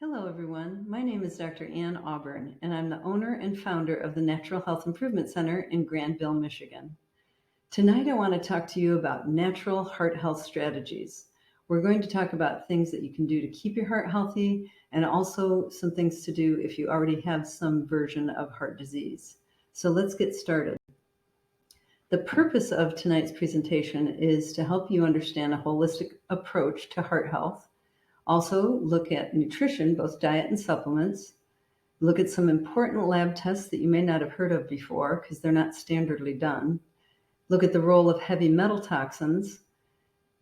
Hello, everyone. My name is Dr. Ann Auburn, and I'm the owner and founder of the Natural Health Improvement Center in Granville, Michigan. Tonight, I want to talk to you about natural heart health strategies. We're going to talk about things that you can do to keep your heart healthy and also some things to do if you already have some version of heart disease. So let's get started. The purpose of tonight's presentation is to help you understand a holistic approach to heart health. Also, look at nutrition, both diet and supplements. Look at some important lab tests that you may not have heard of before because they're not standardly done. Look at the role of heavy metal toxins,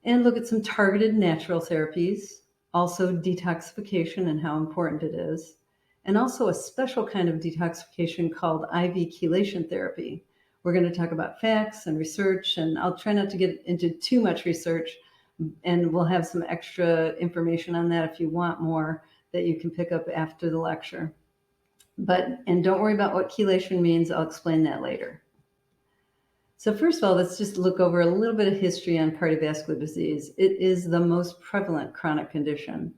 and look at some targeted natural therapies, also detoxification and how important it is, and also a special kind of detoxification called IV chelation therapy. We're going to talk about facts and research, and I'll try not to get into too much research, and we'll have some extra information on that if you want more that you can pick up after the lecture. And don't worry about what chelation means. I'll explain that later. So first of all, let's just look over a little bit of history on cardiovascular disease. It is the most prevalent chronic condition,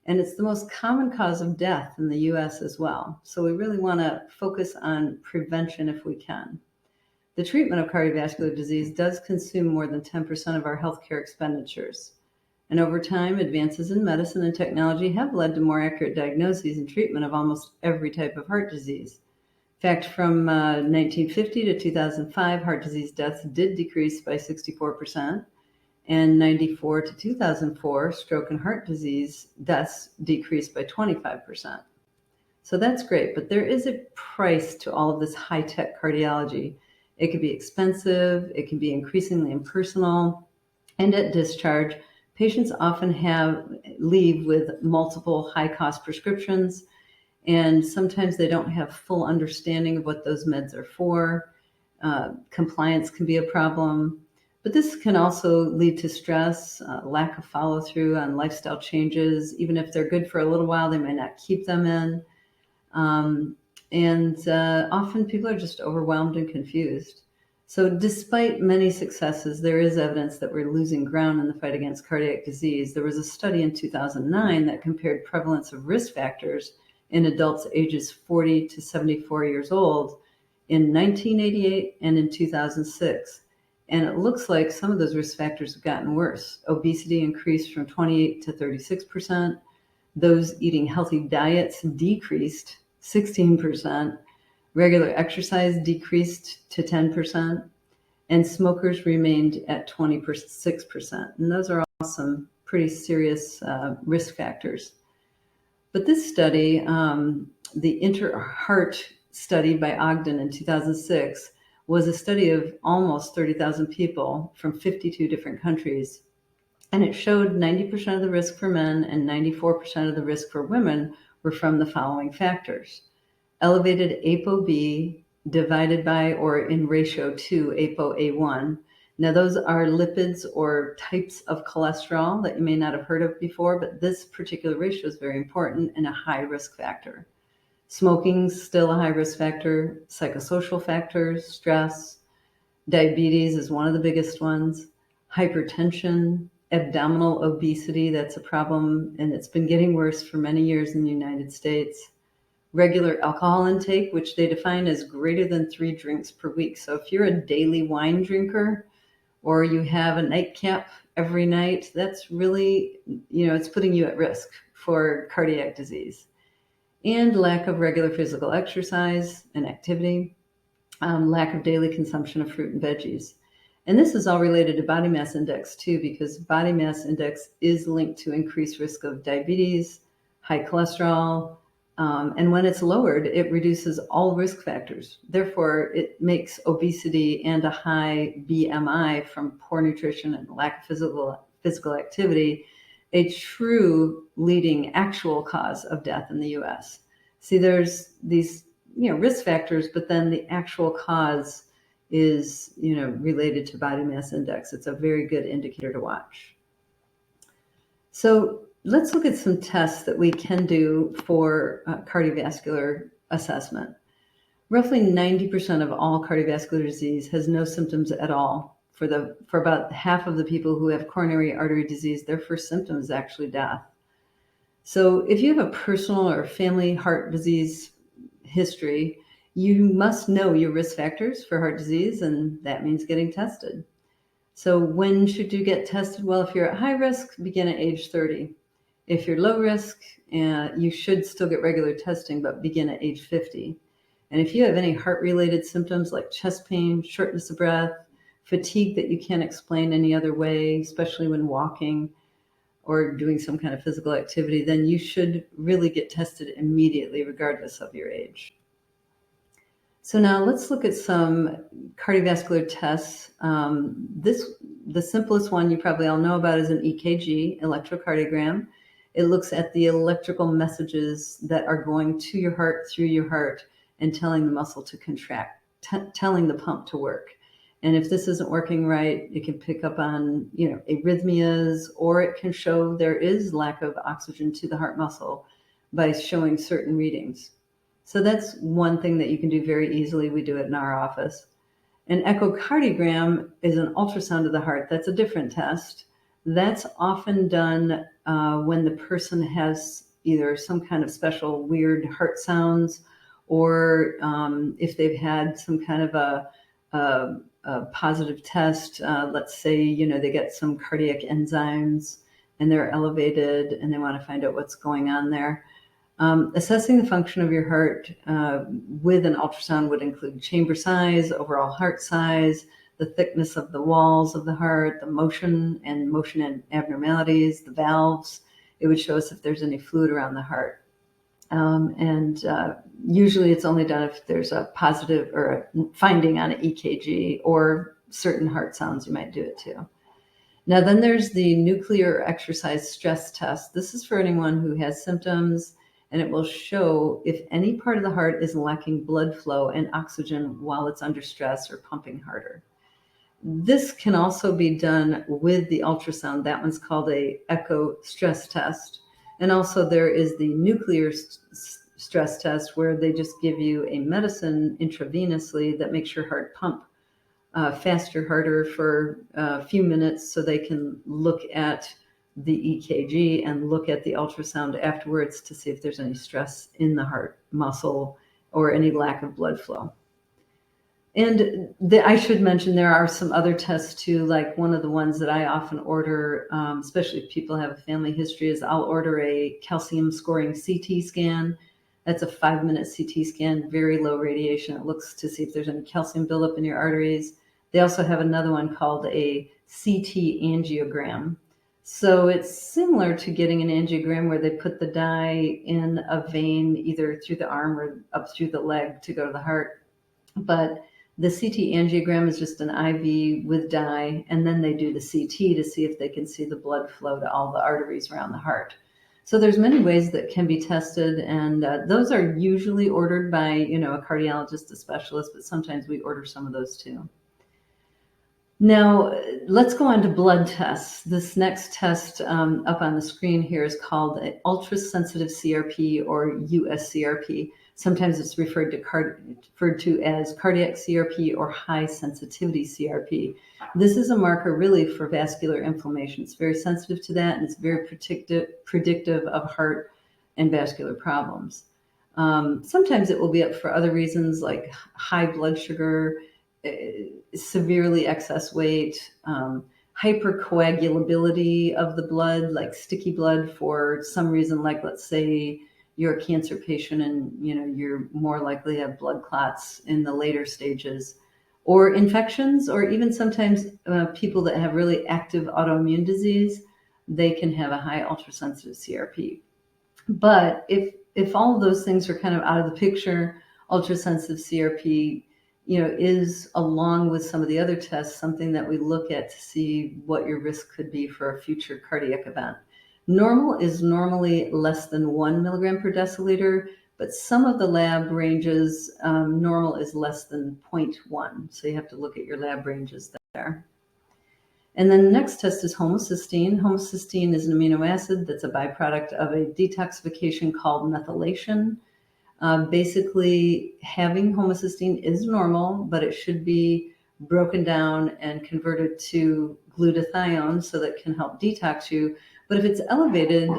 and it's the most common cause of death in the US as well. So we really want to focus on prevention if we can. The treatment of cardiovascular disease does consume more than 10% of our healthcare expenditures. And over time, advances in medicine and technology have led to more accurate diagnoses and treatment of almost every type of heart disease. In fact, from 1950 to 2005, heart disease deaths did decrease by 64%, and 94 to 2004, stroke and heart disease deaths decreased by 25%. So that's great, but there is a price to all of this high-tech cardiology. It can be expensive, it can be increasingly impersonal, and at discharge, patients often leave with multiple high-cost prescriptions, and sometimes they don't have full understanding of what those meds are for. Compliance can be a problem, but this can also lead to stress, lack of follow-through on lifestyle changes. Even if they're good for a little while, they may not keep them in. Often people are just overwhelmed and confused. So despite many successes, there is evidence that we're losing ground in the fight against cardiac disease. There was a study in 2009 that compared prevalence of risk factors in adults ages 40 to 74 years old in 1988 and in 2006. And it looks like some of those risk factors have gotten worse. Obesity increased from 28 to 36%. Those eating healthy diets decreased 16%, regular exercise decreased to 10%, and smokers remained at 26%. And those are all some pretty serious risk factors. But this study, the InterHeart study by Ogden in 2006, was a study of almost 30,000 people from 52 different countries. And it showed 90% of the risk for men and 94% of the risk for women were from the following factors: elevated ApoB divided by or in ratio to ApoA1. Now, those are lipids or types of cholesterol that you may not have heard of before, but this particular ratio is very important and a high risk factor. Smoking is still a high risk factor. Psychosocial factors, stress, diabetes is one of the biggest ones. Hypertension, abdominal obesity, that's a problem, and it's been getting worse for many years in the United States. Regular alcohol intake, which they define as greater than 3 drinks per week. So if you're a daily wine drinker or you have a nightcap every night, that's really, it's putting you at risk for cardiac disease. And lack of regular physical exercise and activity, lack of daily consumption of fruit and veggies. And this is all related to body mass index too, because body mass index is linked to increased risk of diabetes, high cholesterol, and when it's lowered, it reduces all risk factors. Therefore, it makes obesity and a high BMI from poor nutrition and lack of physical activity a true leading actual cause of death in the US. See, there's these risk factors, but then the actual cause is related to body mass index. It's a very good indicator to watch. So let's look at some tests that we can do for cardiovascular assessment. Roughly 90% of all cardiovascular disease has no symptoms at all. For about half of the people who have coronary artery disease, their first symptom is actually death. So if you have a personal or family heart disease history, you must know your risk factors for heart disease, and that means getting tested. So when should you get tested? Well, if you're at high risk, begin at age 30. If you're low risk, you should still get regular testing, but begin at age 50. And if you have any heart-related symptoms like chest pain, shortness of breath, fatigue that you can't explain any other way, especially when walking or doing some kind of physical activity, then you should really get tested immediately, regardless of your age. So now let's look at some cardiovascular tests. The simplest one you probably all know about is an EKG, electrocardiogram. It looks at the electrical messages that are going to your heart, through your heart, and telling the muscle to contract, telling the pump to work. And if this isn't working right, it can pick up on, arrhythmias, or it can show there is lack of oxygen to the heart muscle by showing certain readings. So that's one thing that you can do very easily. We do it in our office. An echocardiogram is an ultrasound of the heart. That's a different test. That's often done when the person has either some kind of special weird heart sounds, or if they've had some kind of a positive test. Let's say, they get some cardiac enzymes and they're elevated and they want to find out what's going on there. Assessing the function of your heart with an ultrasound would include chamber size, overall heart size, the thickness of the walls of the heart, the motion and abnormalities, the valves. It would show us if there's any fluid around the heart. Usually it's only done if there's a positive or a finding on an EKG, or certain heart sounds you might do it too. Now then there's the nuclear exercise stress test. This is for anyone who has symptoms, and it will show if any part of the heart is lacking blood flow and oxygen while it's under stress or pumping harder. This can also be done with the ultrasound. That one's called a echo stress test. And also there is the nuclear stress test, where they just give you a medicine intravenously that makes your heart pump faster, harder for a few minutes, so they can look at the EKG and look at the ultrasound afterwards to see if there's any stress in the heart muscle or any lack of blood flow. And I should mention there are some other tests too, like one of the ones that I often order, especially if people have a family history, is I'll order a calcium scoring CT scan. That's a 5-minute CT scan, very low radiation. It looks to see if there's any calcium buildup in your arteries. They also have another one called a CT angiogram. So it's similar to getting an angiogram, where they put the dye in a vein either through the arm or up through the leg to go to the heart. But the CT angiogram is just an IV with dye, and then they do the CT to see if they can see the blood flow to all the arteries around the heart. So there's many ways that can be tested, and those are usually ordered by, a cardiologist, a specialist, but sometimes we order some of those too. Now, let's go on to blood tests. This next test up on the screen here is called an ultrasensitive CRP, or USCRP. Sometimes it's referred to as cardiac CRP or high sensitivity CRP. This is a marker really for vascular inflammation. It's very sensitive to that, and it's very predictive of heart and vascular problems. Sometimes it will be up for other reasons, like high blood sugar, severely excess weight, hypercoagulability of the blood, like sticky blood for some reason, like let's say you're a cancer patient and you're more likely to have blood clots in the later stages, or infections, or even sometimes people that have really active autoimmune disease, they can have a high ultrasensitive CRP. But if all of those things are kind of out of the picture, ultrasensitive CRP is, along with some of the other tests, something that we look at to see what your risk could be for a future cardiac event. Normal is normally less than 1 milligram per deciliter, but some of the lab ranges, normal is less than 0.1. So you have to look at your lab ranges there. And then the next test is homocysteine. Homocysteine is an amino acid that's a byproduct of a detoxification called methylation. Basically, having homocysteine is normal, but it should be broken down and converted to glutathione so that it can help detox you. But if it's elevated,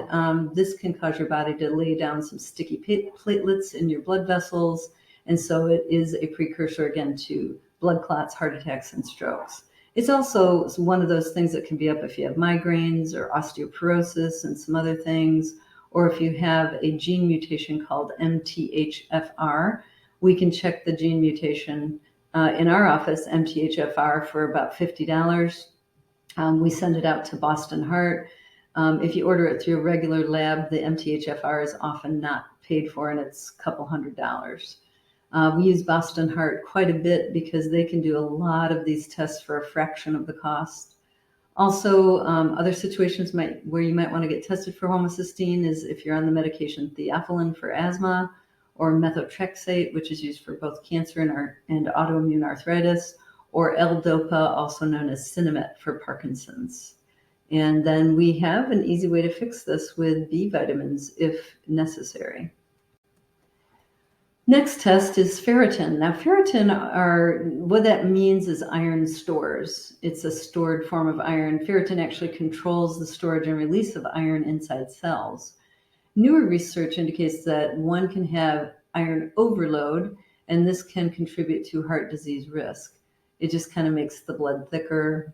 this can cause your body to lay down some sticky platelets in your blood vessels. And so it is a precursor, again, to blood clots, heart attacks, and strokes. It's also one of those things that can be up if you have migraines or osteoporosis and some other things, or if you have a gene mutation called MTHFR. We can check the gene mutation in our office, MTHFR, for about $50. We send it out to Boston Heart. If you order it through a regular lab, the MTHFR is often not paid for, and it's a couple $100s. We use Boston Heart quite a bit because they can do a lot of these tests for a fraction of the cost. Also, other situations where you might want to get tested for homocysteine is if you're on the medication theophylline for asthma, or methotrexate, which is used for both cancer and autoimmune arthritis, or L-DOPA, also known as Sinemet for Parkinson's. And then we have an easy way to fix this with B vitamins if necessary. Next test is ferritin. Now, ferritin what that means is iron stores. It's a stored form of iron. Ferritin actually controls the storage and release of iron inside cells. Newer research indicates that one can have iron overload, and this can contribute to heart disease risk. It just kind of makes the blood thicker,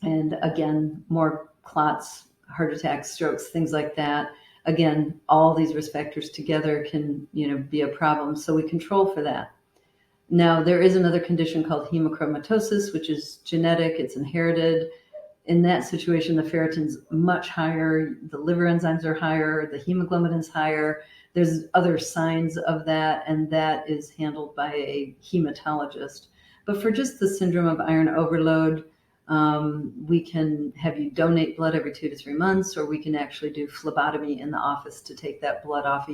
and again, more clots, heart attacks, strokes, things like that. Again, all these risk factors together can, be a problem. So we control for that. Now, there is another condition called hemochromatosis, which is genetic. It's inherited. In that situation, the ferritin's much higher. The liver enzymes are higher. The hemoglobin's higher. There's other signs of that, and that is handled by a hematologist. But for just the syndrome of iron overload, we can have you donate blood every 2 to 3 months, or we can actually do phlebotomy in the office to take that blood off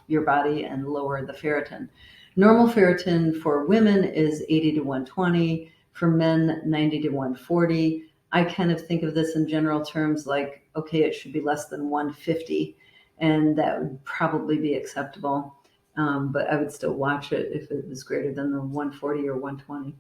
your body and lower the ferritin. Normal ferritin for women is 80 to 120, for men 90 to 140. I kind of think of this in general terms like, okay, it should be less than 150, and that would probably be acceptable. But I would still watch it if it was greater than the 140 or 120.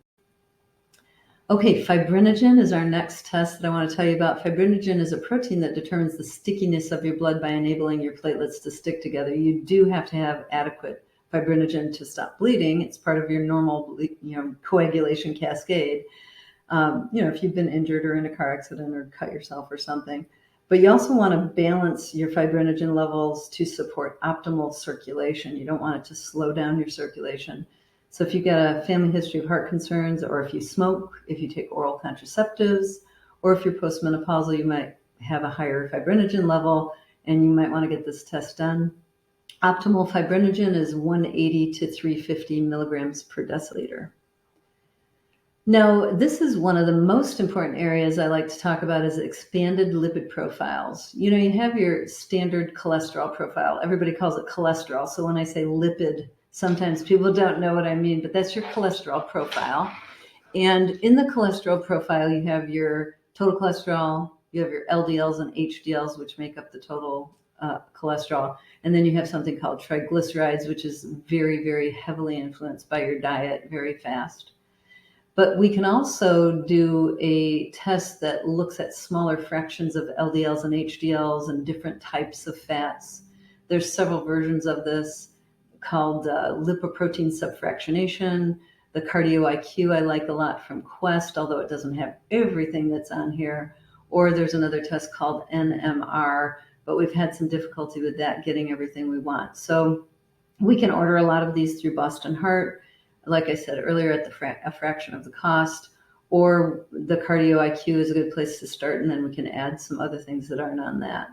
Okay, fibrinogen is our next test that I want to tell you about. Fibrinogen is a protein that determines the stickiness of your blood by enabling your platelets to stick together. You do have to have adequate fibrinogen to stop bleeding. It's part of your normal, coagulation cascade. If you've been injured or in a car accident or cut yourself or something. But you also want to balance your fibrinogen levels to support optimal circulation. You don't want it to slow down your circulation. So if you've got a family history of heart concerns, or if you smoke, if you take oral contraceptives, or if you're postmenopausal, you might have a higher fibrinogen level, and you might want to get this test done. Optimal fibrinogen is 180 to 350 milligrams per deciliter. Now, this is one of the most important areas I like to talk about is expanded lipid profiles. You have your standard cholesterol profile. Everybody calls it cholesterol. So when I say lipid, sometimes people don't know what I mean, but that's your cholesterol profile. And in the cholesterol profile, you have your total cholesterol, you have your LDLs and HDLs, which make up the total cholesterol. And then you have something called triglycerides, which is very, very heavily influenced by your diet very fast. But we can also do a test that looks at smaller fractions of LDLs and HDLs and different types of fats. There's several versions of this called lipoprotein subfractionation. The Cardio IQ I like a lot from Quest, although it doesn't have everything that's on here. Or there's another test called NMR, but we've had some difficulty with that, getting everything we want. So we can order a lot of these through Boston Heart, like I said earlier, at a fraction of the cost, or the Cardio IQ is a good place to start, and then we can add some other things that aren't on that.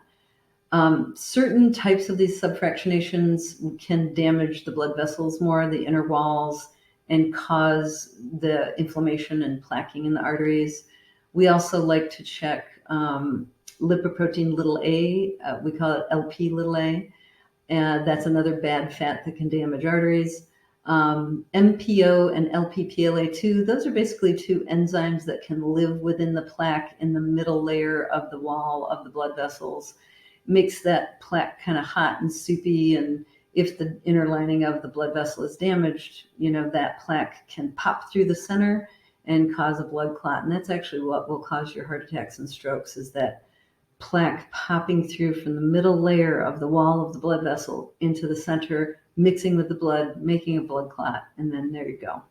Certain types of these subfractionations can damage the blood vessels more, the inner walls, and cause the inflammation and plaquing in the arteries. We also like to check lipoprotein little a, we call it LP little a, and that's another bad fat that can damage arteries. MPO and LPPLA2, those are basically two enzymes that can live within the plaque in the middle layer of the wall of the blood vessels. Makes that plaque kind of hot and soupy, and if the inner lining of the blood vessel is damaged, that plaque can pop through the center and cause a blood clot. And that's actually what will cause your heart attacks and strokes, is that plaque popping through from the middle layer of the wall of the blood vessel into the center, mixing with the blood, making a blood clot, and then there you go.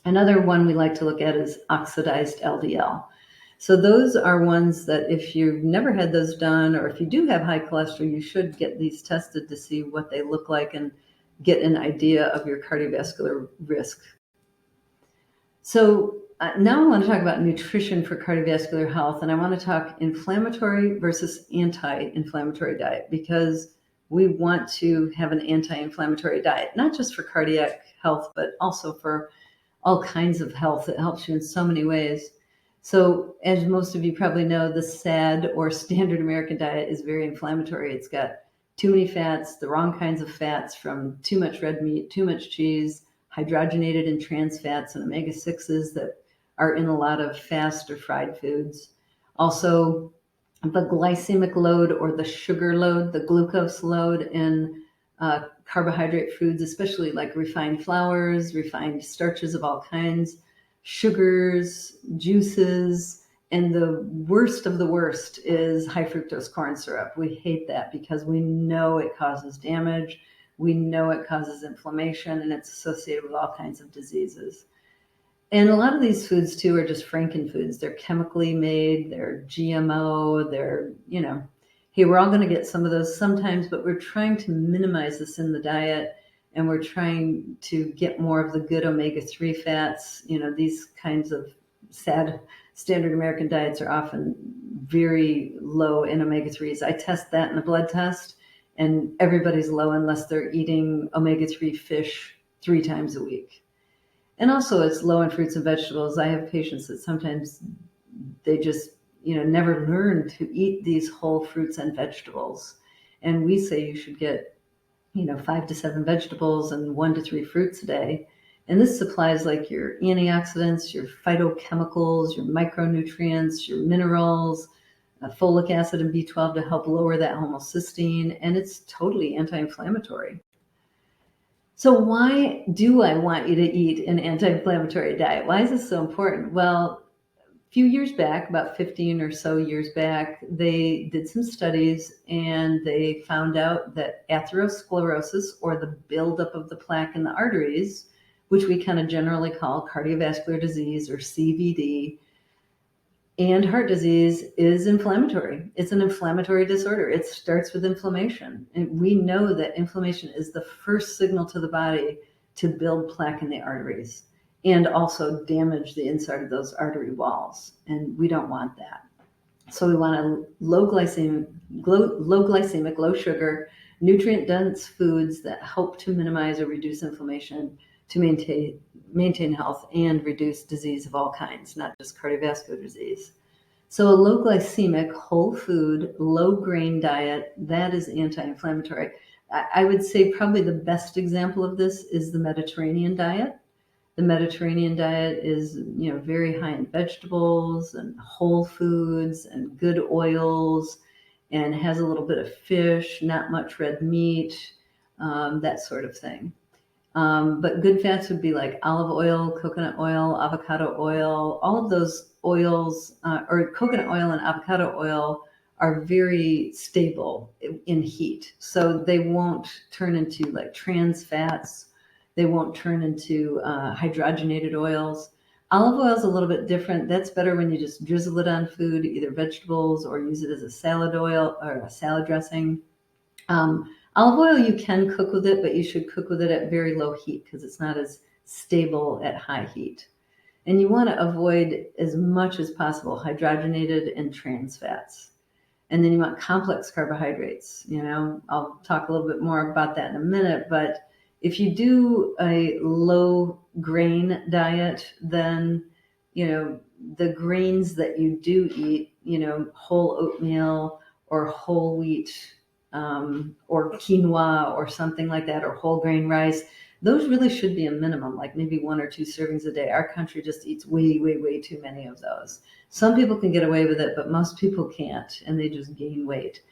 Another one we like to look at is oxidized LDL. So those are ones that if you've never had those done, or if you do have high cholesterol, you should get these tested to see what they look like and get an idea of your cardiovascular risk. So now I want to talk about nutrition for cardiovascular health, and I want to talk inflammatory versus anti-inflammatory diet, because we want to have an anti-inflammatory diet, not just for cardiac health, but also for all kinds of health. It helps you in so many ways. So as most of you probably know, the SAD, or standard American diet, is very inflammatory. It's got too many fats, the wrong kinds of fats, from too much red meat, too much cheese, hydrogenated and trans fats, and omega-6s that are in a lot of fast or fried foods. Also, the glycemic load, or the sugar load, the glucose load in carbohydrate foods, especially like refined flours, refined starches of all kinds, sugars, juices, and the worst of the worst is high fructose corn syrup. We hate that because we know it causes damage. We know it causes inflammation, and it's associated with all kinds of diseases. And a lot of these foods too are just frankenfoods. They're chemically made, they're GMO, they're, hey, we're all going to get some of those sometimes, but we're trying to minimize this in the diet, and we're trying to get more of the good omega-3 fats. These kinds of standard American diets are often very low in omega-3s. I test that in a blood test, and everybody's low unless they're eating omega-3 fish 3 times a week. And also it's low in fruits and vegetables. I have patients that sometimes they just, never learn to eat these whole fruits and vegetables. And we say you should get, 5 to 7 vegetables and 1 to 3 fruits a day. And this supplies like your antioxidants, your phytochemicals, your micronutrients, your minerals, folic acid and B12 to help lower that homocysteine. And it's totally anti-inflammatory. So why do I want you to eat an anti-inflammatory diet? Why is this so important? Well, a few years back, about 15 or so years back, they did some studies and they found out that atherosclerosis, or the buildup of the plaque in the arteries, which we kind of generally call cardiovascular disease, or CVD, and heart disease, is inflammatory. It's an inflammatory disorder. It starts with inflammation. And we know that inflammation is the first signal to the body to build plaque in the arteries and also damage the inside of those artery walls. And we don't want that. So we want a low glycemic, low sugar, nutrient-dense foods that help to minimize or reduce inflammation, to maintain health and reduce disease of all kinds, not just cardiovascular disease. So a low glycemic, whole food, low grain diet, that is anti-inflammatory. I would say probably the best example of this is the Mediterranean diet. The Mediterranean diet is, very high in vegetables and whole foods and good oils, and has a little bit of fish, not much red meat, that sort of thing. But good fats would be like olive oil, coconut oil, avocado oil. All of those oils, or coconut oil and avocado oil, are very stable in heat. So they won't turn into like trans fats. They won't turn into hydrogenated oils. Olive oil is a little bit different. That's better when you just drizzle it on food, either vegetables, or use it as a salad oil or a salad dressing. Olive oil, you can cook with it, but you should cook with it at very low heat because it's not as stable at high heat. And you want to avoid as much as possible hydrogenated and trans fats. And then you want complex carbohydrates. I'll talk a little bit more about that in a minute, but if you do a low grain diet, then, the grains that you do eat, whole oatmeal or whole wheat, or quinoa or something like that, or whole grain rice, those really should be a minimum, like maybe 1 or 2 servings a day. Our country just eats way, way, way too many of those. Some people can get away with it, but most people can't, and they just gain weight.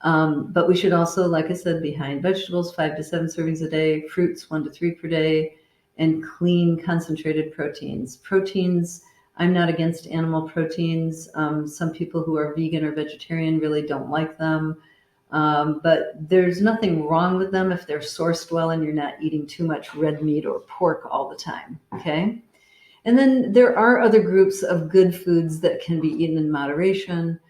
But we should also, like I said, be high in vegetables, 5 to 7 servings a day, fruits 1 to 3 per day, and clean concentrated proteins. Proteins I'm not against animal proteins. Some people who are vegan or vegetarian really don't like them. But there's nothing wrong with them if they're sourced well and you're not eating too much red meat or pork all the time. Okay. And then there are other groups of good foods that can be eaten in moderation,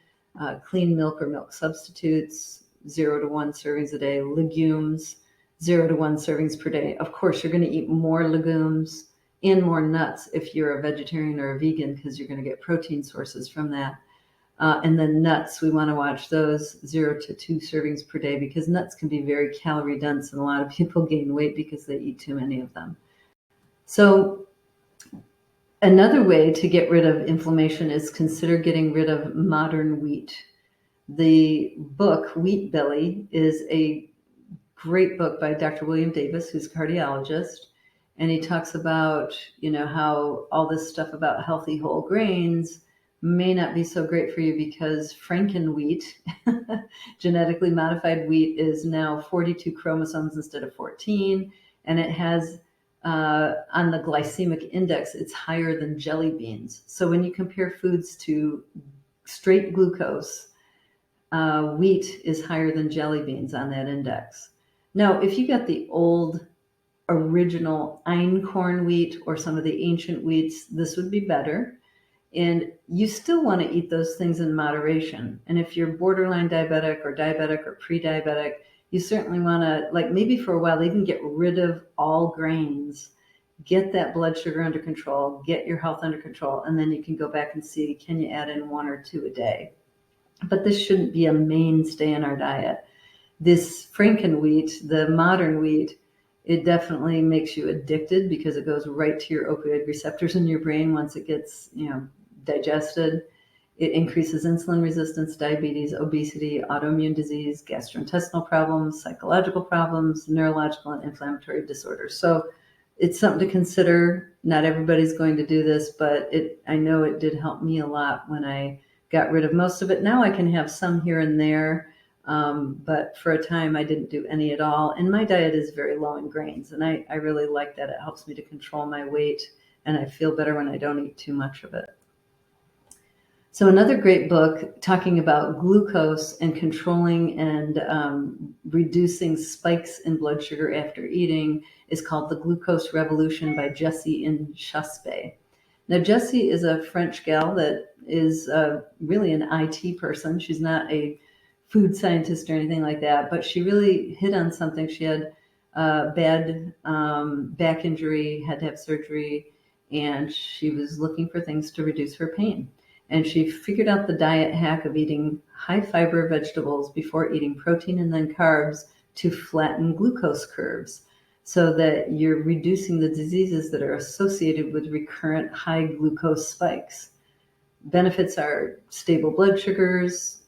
clean milk or milk substitutes, 0 to 1 servings a day, legumes, 0 to 1 servings per day. Of course, you're going to eat more legumes and more nuts if you're a vegetarian or a vegan, because you're going to get protein sources from that. And then nuts, we want to watch those 0 to 2 servings per day, because nuts can be very calorie dense and a lot of people gain weight because they eat too many of them. So another way to get rid of inflammation is consider getting rid of modern wheat. The book Wheat Belly is a great book by Dr. William Davis, who's a cardiologist, and he talks about, how all this stuff about healthy whole grains may not be so great for you because Franken wheat, genetically modified wheat, is now 42 chromosomes instead of 14, and it has on the glycemic index, it's higher than jelly beans. So when you compare foods to straight glucose, wheat is higher than jelly beans on that index. Now, if you got the old original einkorn wheat or some of the ancient wheats, this would be better. And you still want to eat those things in moderation. And if you're borderline diabetic or pre-diabetic, you certainly want to, maybe for a while, even get rid of all grains, get that blood sugar under control, get your health under control, and then you can go back and see, can you add in 1 or 2 a day? But this shouldn't be a mainstay in our diet. This Franken wheat, the modern wheat, it definitely makes you addicted because it goes right to your opioid receptors in your brain once it gets, digested. It increases insulin resistance, diabetes, obesity, autoimmune disease, gastrointestinal problems, psychological problems, neurological and inflammatory disorders. So it's something to consider. Not everybody's going to do this, but I know it did help me a lot when I got rid of most of it. Now I can have some here and there, but for a time I didn't do any at all. And my diet is very low in grains, and I really like that. It helps me to control my weight, and I feel better when I don't eat too much of it. So another great book talking about glucose and controlling and reducing spikes in blood sugar after eating is called The Glucose Revolution by Jessie Inchauspé. Now, Jessie is a French gal that is really an IT person. She's not a food scientist or anything like that, but she really hit on something. She had bad back injury, had to have surgery, and she was looking for things to reduce her pain. And she figured out the diet hack of eating high fiber vegetables before eating protein and then carbs to flatten glucose curves so that you're reducing the diseases that are associated with recurrent high glucose spikes. Benefits are stable blood sugars,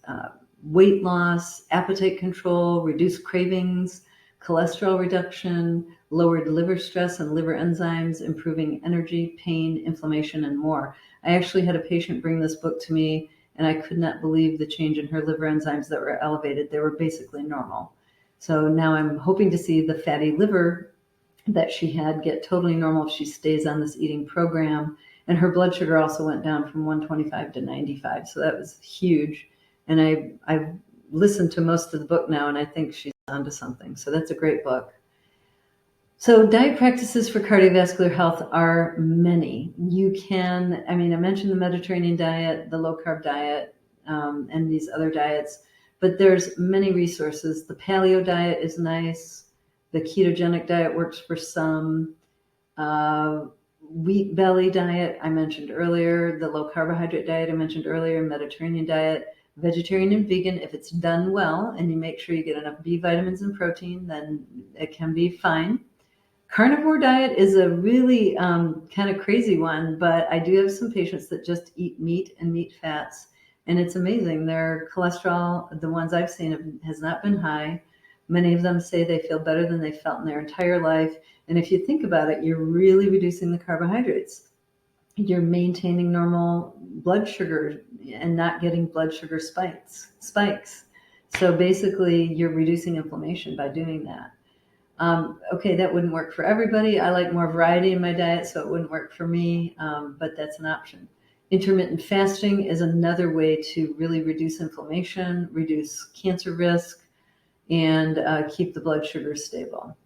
weight loss, appetite control, reduced cravings, cholesterol reduction, lowered liver stress and liver enzymes, improving energy, pain, inflammation, and more. I actually had a patient bring this book to me, and I could not believe the change in her liver enzymes that were elevated. They were basically normal. So now I'm hoping to see the fatty liver that she had get totally normal if she stays on this eating program. And her blood sugar also went down from 125 to 95. So that was huge. And I've listened to most of the book now, and I think she's onto something. So that's a great book. So diet practices for cardiovascular health are many. I mentioned the Mediterranean diet, the low carb diet, and these other diets, but there's many resources. The paleo diet is nice. The ketogenic diet works for some. Wheat belly diet, I mentioned earlier. The low carbohydrate diet, I mentioned earlier. Mediterranean diet. Vegetarian and vegan, if it's done well and you make sure you get enough B vitamins and protein, then it can be fine. Carnivore diet is a really kind of crazy one, but I do have some patients that just eat meat and meat fats, and it's amazing. Their cholesterol, the ones I've seen, has not been high. Many of them say they feel better than they felt in their entire life. And if you think about it, you're really reducing the carbohydrates. You're maintaining normal blood sugar and not getting blood sugar spikes. So basically, you're reducing inflammation by doing that. Okay, that wouldn't work for everybody. I like more variety in my diet, so it wouldn't work for me, but that's an option. Intermittent fasting is another way to really reduce inflammation, reduce cancer risk, and keep the blood sugar stable.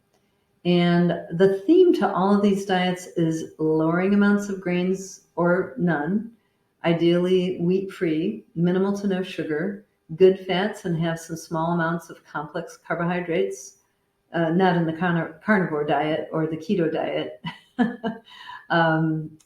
And the theme to all of these diets is lowering amounts of grains or none, ideally wheat-free, minimal to no sugar, good fats, and have some small amounts of complex carbohydrates, not in the carnivore diet or the keto diet,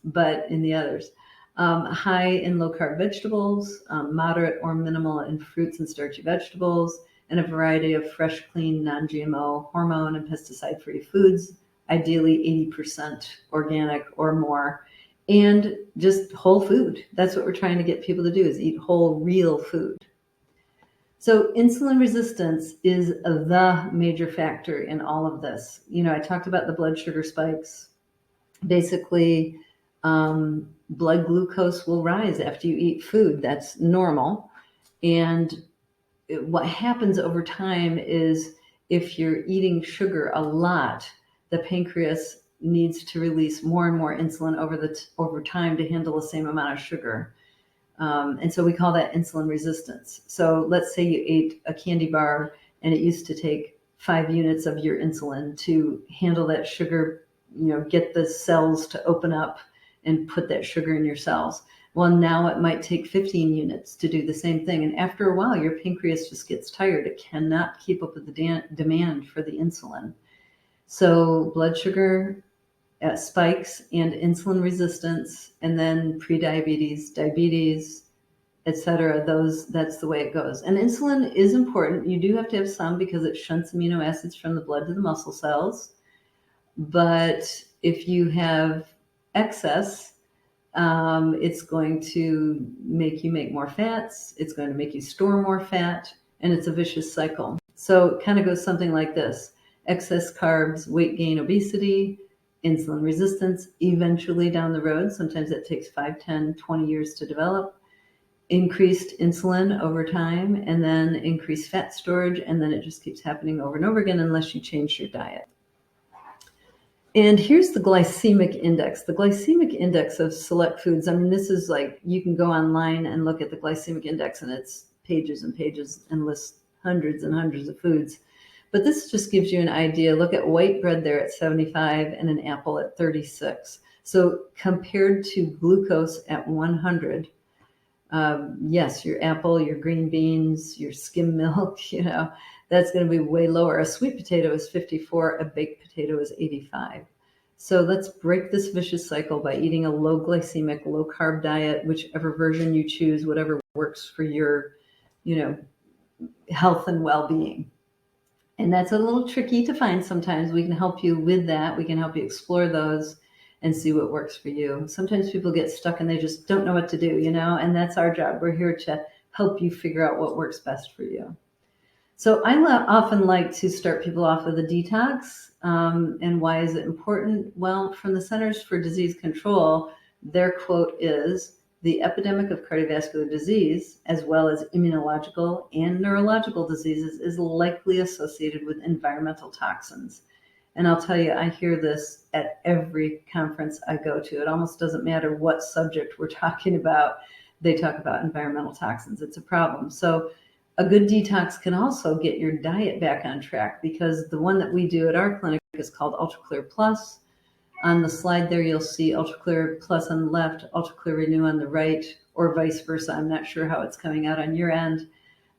but in the others. High in low-carb vegetables, moderate or minimal in fruits and starchy vegetables, and a variety of fresh, clean, non-GMO, hormone and pesticide-free foods, ideally 80% organic or more, and just whole food. That's what we're trying to get people to do, is eat whole, real food. So insulin resistance is the major factor in all of this. I talked about the blood sugar spikes. Basically, blood glucose will rise after you eat food. That's normal. And what happens over time is if you're eating sugar a lot, the pancreas needs to release more and more insulin over time to handle the same amount of sugar. And so we call that insulin resistance. So let's say you ate a candy bar and it used to take 5 units of your insulin to handle that sugar, get the cells to open up and put that sugar in your cells. Well, now it might take 15 units to do the same thing. And after a while, your pancreas just gets tired. It cannot keep up with the demand for the insulin. So blood sugar spikes and insulin resistance, and then prediabetes, diabetes, etc. That's the way it goes. And insulin is important. You do have to have some because it shunts amino acids from the blood to the muscle cells. But if you have excess, it's going to make you make more fats. It's going to make you store more fat, and it's a vicious cycle. So it kind of goes something like this: excess carbs, weight gain, obesity, insulin resistance, eventually down the road. Sometimes it takes 5, 10, 20 years to develop. Increased insulin over time, and then increased fat storage, and then it just keeps happening over and over again unless you change your diet. And here's the glycemic index. The glycemic index of select foods, this is like, you can go online and look at the glycemic index, and it's pages and pages and lists hundreds and hundreds of foods. But this just gives you an idea. Look at white bread there at 75 and an apple at 36. So compared to glucose at 100, yes, your apple, your green beans, your skim milk, that's going to be way lower. A sweet potato is 54, a baked potato is 85. So let's break this vicious cycle by eating a low glycemic, low carb diet, whichever version you choose, whatever works for your, health and well-being. And that's a little tricky to find sometimes. We can help you with that. We can help you explore those and see what works for you. Sometimes people get stuck and they just don't know what to do, and that's our job. We're here to help you figure out what works best for you. So I often like to start people off with a detox. And why is it important? Well, from the Centers for Disease Control, their quote is, "The epidemic of cardiovascular disease, as well as immunological and neurological diseases, is likely associated with environmental toxins." And I'll tell you, I hear this at every conference I go to. It almost doesn't matter what subject we're talking about. They talk about environmental toxins. It's a problem. So a good detox can also get your diet back on track, because the one that we do at our clinic is called UltraClear Plus. On the slide there, you'll see UltraClear Plus on the left, UltraClear Renew on the right, or vice versa. I'm not sure how it's coming out on your end.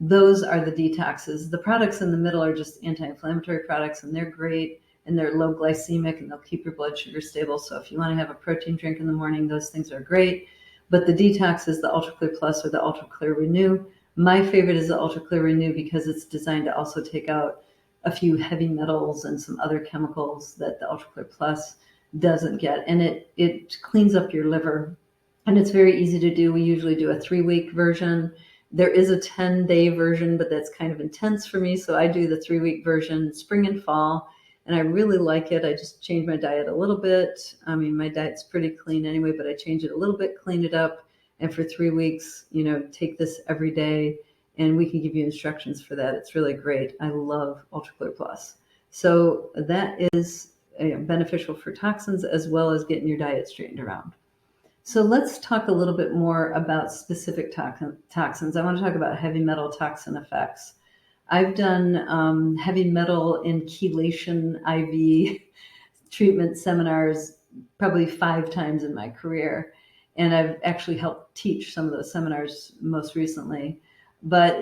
Those are the detoxes. The products in the middle are just anti-inflammatory products, and they're great, and they're low glycemic, and they'll keep your blood sugar stable. So if you want to have a protein drink in the morning, those things are great. But the detox is the UltraClear Plus or the UltraClear Renew. My favorite is the UltraClear Renew because it's designed to also take out a few heavy metals and some other chemicals that the UltraClear Plus doesn't get. And it cleans up your liver. And it's very easy to do. We usually do a 3-week version. There is a 10-day version, but that's kind of intense for me. So I do the 3-week version, spring and fall. And I really like it. I just change my diet a little bit. My diet's pretty clean anyway, but I change it a little bit, clean it up. And for 3 weeks, take this every day, and we can give you instructions for that. It's really great. I love UltraClear Plus. So that is beneficial for toxins as well as getting your diet straightened around. So let's talk a little bit more about specific toxins. I want to talk about heavy metal toxin effects. I've done heavy metal and chelation IV treatment seminars probably 5 times in my career. And I've actually helped teach some of those seminars most recently. But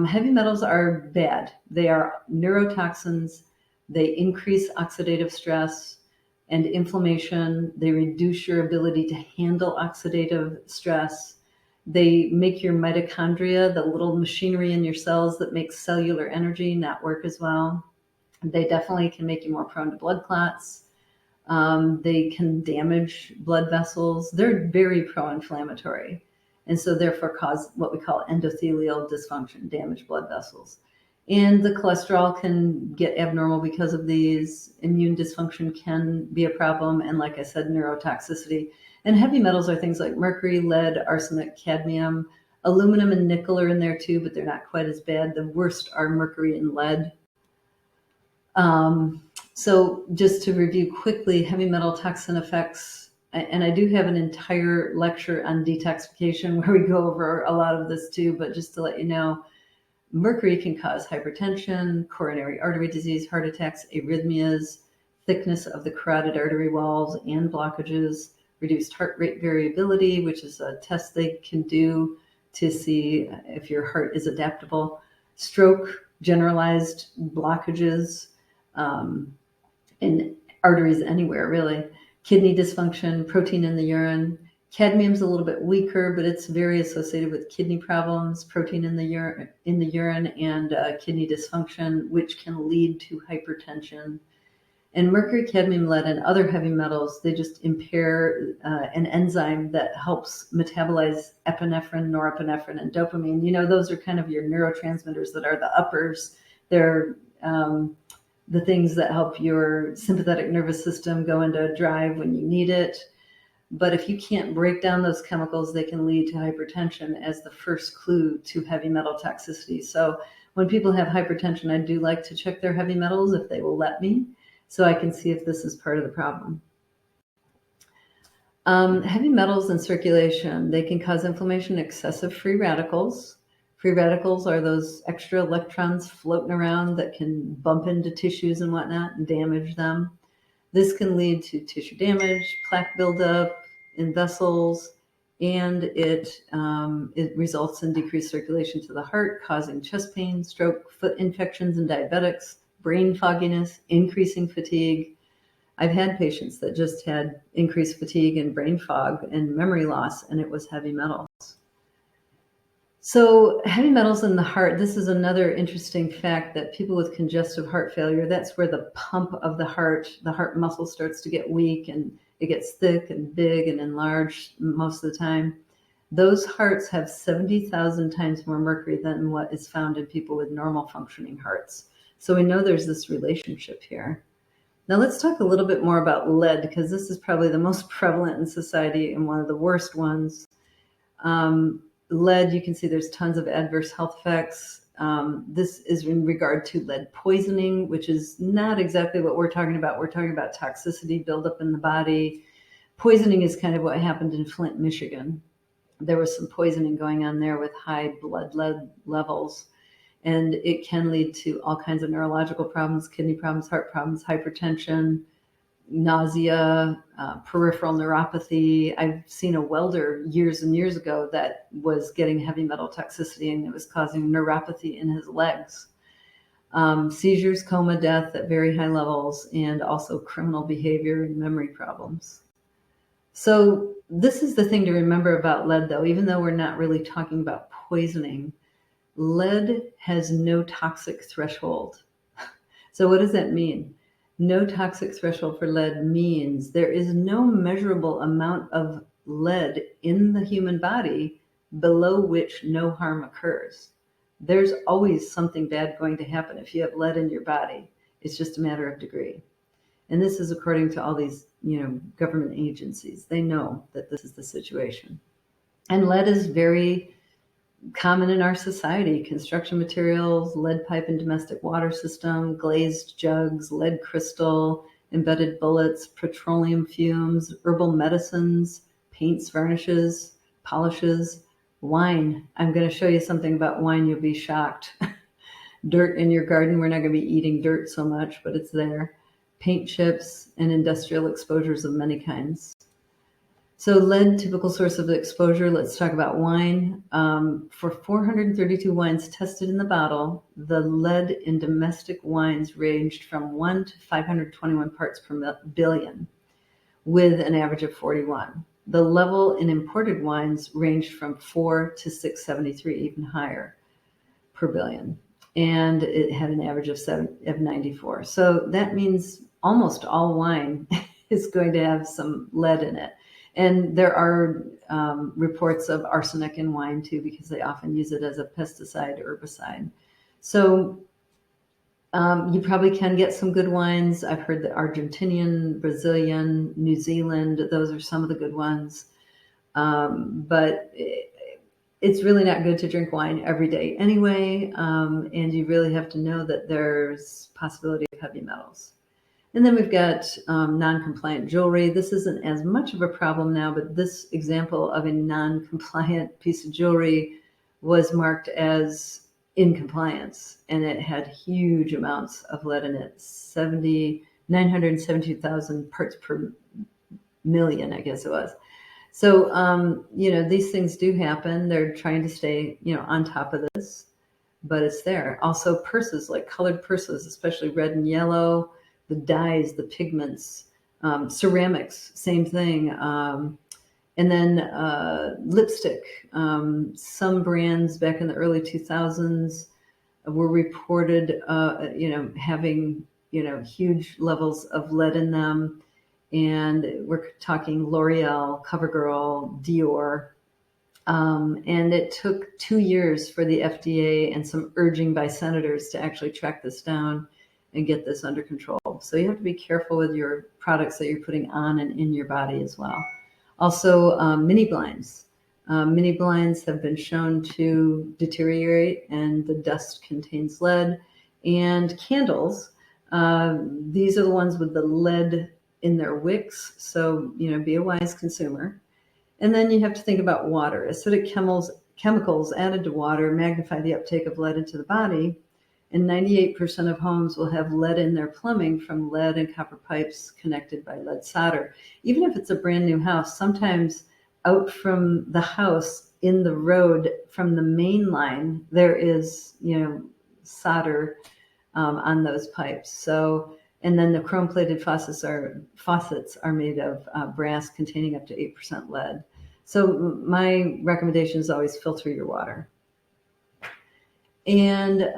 heavy metals are bad. They are neurotoxins. They increase oxidative stress and inflammation. They reduce your ability to handle oxidative stress. They make your mitochondria, the little machinery in your cells that makes cellular energy, not work as well. They definitely can make you more prone to blood clots. They can damage blood vessels. They're very pro-inflammatory, and so therefore cause what we call endothelial dysfunction, damaged blood vessels. And the cholesterol can get abnormal because of these. Immune dysfunction can be a problem, and like I said, neurotoxicity. And heavy metals are things like mercury, lead, arsenic, cadmium. Aluminum and nickel are in there too, but they're not quite as bad. The worst are mercury and lead. So just to review quickly, heavy metal toxin effects, and I do have an entire lecture on detoxification where we go over a lot of this too, but just to let you know, mercury can cause hypertension, coronary artery disease, heart attacks, arrhythmias, thickness of the carotid artery walls and blockages, reduced heart rate variability, which is a test they can do to see if your heart is adaptable, stroke, generalized blockages, in arteries anywhere, really. Kidney dysfunction, protein in the urine. Cadmium's a little bit weaker, but it's very associated with kidney problems, protein in the urine, and kidney dysfunction, which can lead to hypertension. And mercury, cadmium, lead, and other heavy metals, they just impair an enzyme that helps metabolize epinephrine, norepinephrine, and dopamine. You know, those are kind of your neurotransmitters that are the uppers. They're the things that help your sympathetic nervous system go into drive when you need it. But if you can't break down those chemicals, they can lead to hypertension as the first clue to heavy metal toxicity. So when people have hypertension, I do like to check their heavy metals if they will let me, so I can see if this is part of the problem. Heavy metals in circulation, they can cause inflammation, excessive free radicals. Free radicals are those extra electrons floating around that can bump into tissues and whatnot and damage them. This can lead to tissue damage, plaque buildup in vessels, and it results in decreased circulation to the heart, causing chest pain, stroke, foot infections in diabetics, brain fogginess, increasing fatigue. I've had patients that just had increased fatigue and brain fog and memory loss, and it was heavy metals. So heavy metals in the heart, this is another interesting fact that people with congestive heart failure, that's where the pump of the heart muscle starts to get weak and it gets thick and big and enlarged most of the time. Those hearts have 70,000 times more mercury than what is found in people with normal functioning hearts. So we know there's this relationship here. Now let's talk a little bit more about lead, because this is probably the most prevalent in society and one of the worst ones. Lead, you can see there's tons of adverse health effects. This is in regard to lead poisoning, which is not exactly what we're talking about. We're talking about toxicity buildup in the body. Poisoning is kind of what happened in Flint, Michigan. There was some poisoning going on there with high blood lead levels, and it can lead to all kinds of neurological problems, kidney problems, heart problems, hypertension, nausea, peripheral neuropathy. I've seen a welder years and years ago that was getting heavy metal toxicity, and it was causing neuropathy in his legs. Seizures, coma, death at very high levels, and also criminal behavior and memory problems. So this is the thing to remember about lead, though. Even though we're not really talking about poisoning, lead has no toxic threshold. So what does that mean? No toxic threshold for lead means there is no measurable amount of lead in the human body below which no harm occurs. There's always something bad going to happen if you have lead in your body. It's just a matter of degree. And this is according to all these, government agencies. They know that this is the situation. And lead is very common in our society. Construction materials, lead pipe and domestic water system, glazed jugs, lead crystal, embedded bullets, petroleum fumes, herbal medicines, paints, varnishes, polishes, wine. I'm going to show you something about wine. You'll be shocked. Dirt in your garden. We're not going to be eating dirt so much, but it's there. Paint chips and industrial exposures of many kinds. So lead, typical source of exposure. Let's talk about wine. For 432 wines tested in the bottle, the lead in domestic wines ranged from 1 to 521 parts per billion, with an average of 41. The level in imported wines ranged from 4 to 673, even higher per billion. And it had an average of 94. So that means almost all wine is going to have some lead in it. And there are reports of arsenic in wine too, because they often use it as a pesticide, herbicide. So you probably can get some good wines. I've heard the Argentinian, Brazilian, New Zealand, those are some of the good ones. But it's really not good to drink wine every day anyway. And you really have to know that there's possibility of heavy metals. And then we've got non-compliant jewelry. This isn't as much of a problem now, but this example of a non-compliant piece of jewelry was marked as in compliance, and it had huge amounts of lead in it, 972,000 parts per million, I guess it was. So, these things do happen. They're trying to stay, on top of this, but it's there. Also purses, like colored purses, especially red and yellow, the dyes, the pigments, ceramics, same thing. And then lipstick. Some brands back in the early 2000s were reported, having, huge levels of lead in them. And we're talking L'Oreal, CoverGirl, Dior. And it took 2 years for the FDA and some urging by senators to actually track this down and get this under control. So you have to be careful with your products that you're putting on and in your body as well. Also, mini blinds. Mini blinds have been shown to deteriorate, and the dust contains lead. And candles, these are the ones with the lead in their wicks. So, be a wise consumer. And then you have to think about water. Acidic chemicals added to water magnify the uptake of lead into the body. And 98% of homes will have lead in their plumbing from lead and copper pipes connected by lead solder. Even if it's a brand new house, sometimes out from the house in the road from the main line, there is, solder on those pipes. So, and then the chrome-plated faucets are made of brass containing up to 8% lead. So my recommendation is always filter your water. And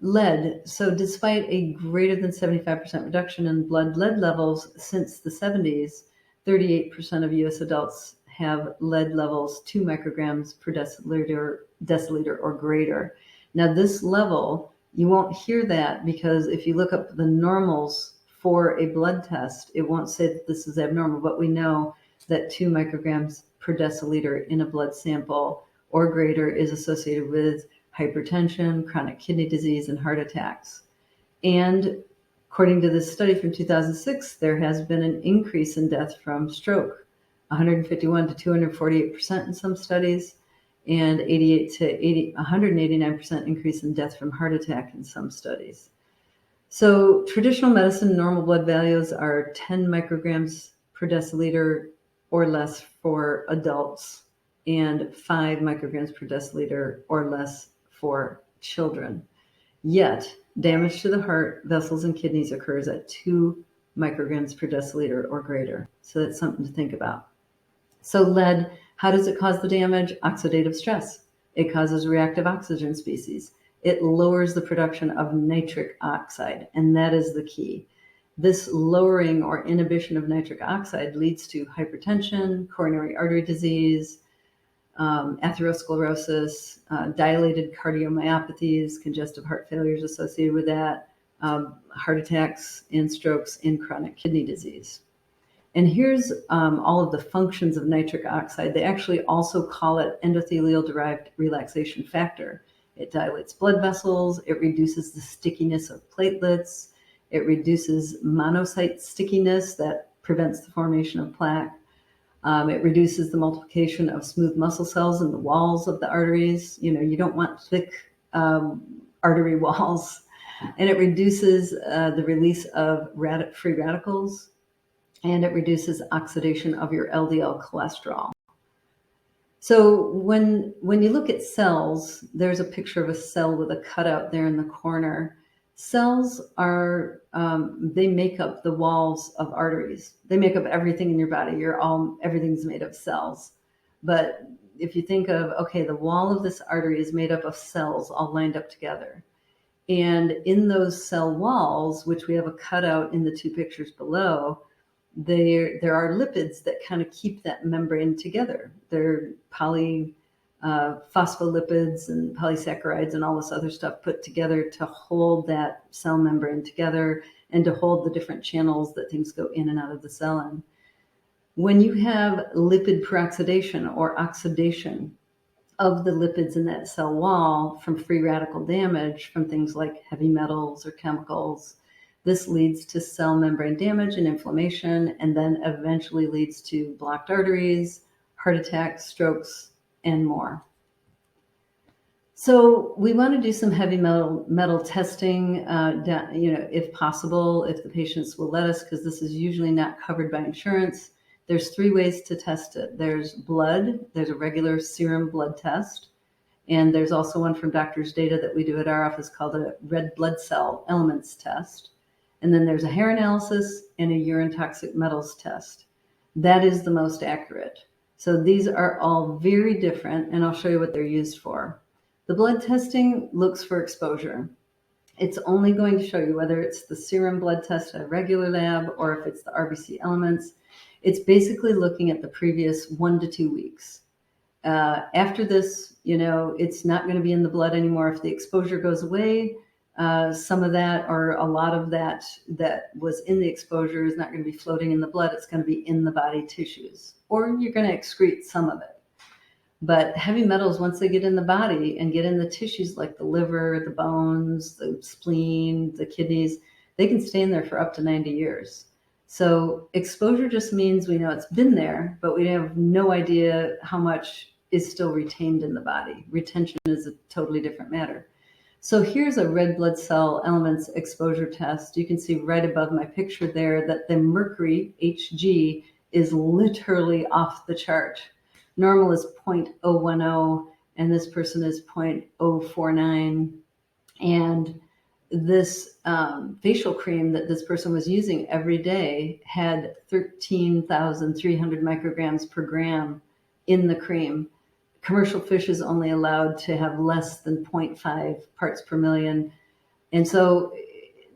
lead. So despite a greater than 75% reduction in blood lead levels since the 70s, 38% of U.S. adults have lead levels 2 micrograms per deciliter or greater. Now this level, you won't hear that because if you look up the normals for a blood test, it won't say that this is abnormal, but we know that 2 micrograms per deciliter in a blood sample or greater is associated with hypertension, chronic kidney disease, and heart attacks. And according to this study from 2006, there has been an increase in death from stroke, 151 to 248% in some studies, and 189% increase in death from heart attack in some studies. So traditional medicine normal blood values are 10 micrograms per deciliter or less for adults and 5 micrograms per deciliter or less for children. Yet, damage to the heart, vessels, and kidneys occurs at 2 micrograms per deciliter or greater. So that's something to think about. So lead, how does it cause the damage? Oxidative stress. It causes reactive oxygen species. It lowers the production of nitric oxide, and that is the key. This lowering or inhibition of nitric oxide leads to hypertension, coronary artery disease, atherosclerosis, dilated cardiomyopathies, congestive heart failures associated with that, heart attacks and strokes, and chronic kidney disease. And here's all of the functions of nitric oxide. They actually also call it endothelial-derived relaxation factor. It dilates blood vessels. It reduces the stickiness of platelets. It reduces monocyte stickiness that prevents the formation of plaque. It reduces the multiplication of smooth muscle cells in the walls of the arteries. You don't want thick artery walls. And it reduces the release of free radicals, and it reduces oxidation of your LDL cholesterol. So when you look at cells, there's a picture of a cell with a cutout there in the corner. Cells are, they make up the walls of arteries. They make up everything in your body. Everything's made of cells. But if you think of, okay, the wall of this artery is made up of cells all lined up together. And in those cell walls, which we have a cutout in the two pictures below, there are lipids that kind of keep that membrane together. They're phospholipids and polysaccharides and all this other stuff put together to hold that cell membrane together and to hold the different channels that things go in and out of the cell in. When you have lipid peroxidation or oxidation of the lipids in that cell wall from free radical damage from things like heavy metals or chemicals, this leads to cell membrane damage and inflammation, and then eventually leads to blocked arteries, heart attacks, strokes, and more. So we want to do some heavy metal testing, if possible, if the patients will let us, because this is usually not covered by insurance. There's 3 ways to test it. There's blood, there's a regular serum blood test, and there's also one from Doctor's Data that we do at our office called a red blood cell elements test. And then there's a hair analysis and a urine toxic metals test. That is the most accurate. So these are all very different, and I'll show you what they're used for. The blood testing looks for exposure. It's only going to show you whether it's the serum blood test at a regular lab or if it's the RBC elements. It's basically looking at the previous 1 to 2 weeks. After this, it's not going to be in the blood anymore. If the exposure goes away, some of that or a lot of that was in the exposure is not going to be floating in the blood. It's going to be in the body tissues, or you're going to excrete some of it. But heavy metals, once they get in the body and get in the tissues like the liver, the bones, the spleen, the kidneys, they can stay in there for up to 90 years. So exposure just means we know it's been there, but we have no idea how much is still retained in the body. Retention is a totally different matter. So here's a red blood cell elements exposure test. You can see right above my picture there that the mercury, Hg, is literally off the chart. Normal is 0.010, and this person is 0.049. And this facial cream that this person was using every day had 13,300 micrograms per gram in the cream. Commercial fish is only allowed to have less than 0.5 parts per million. And so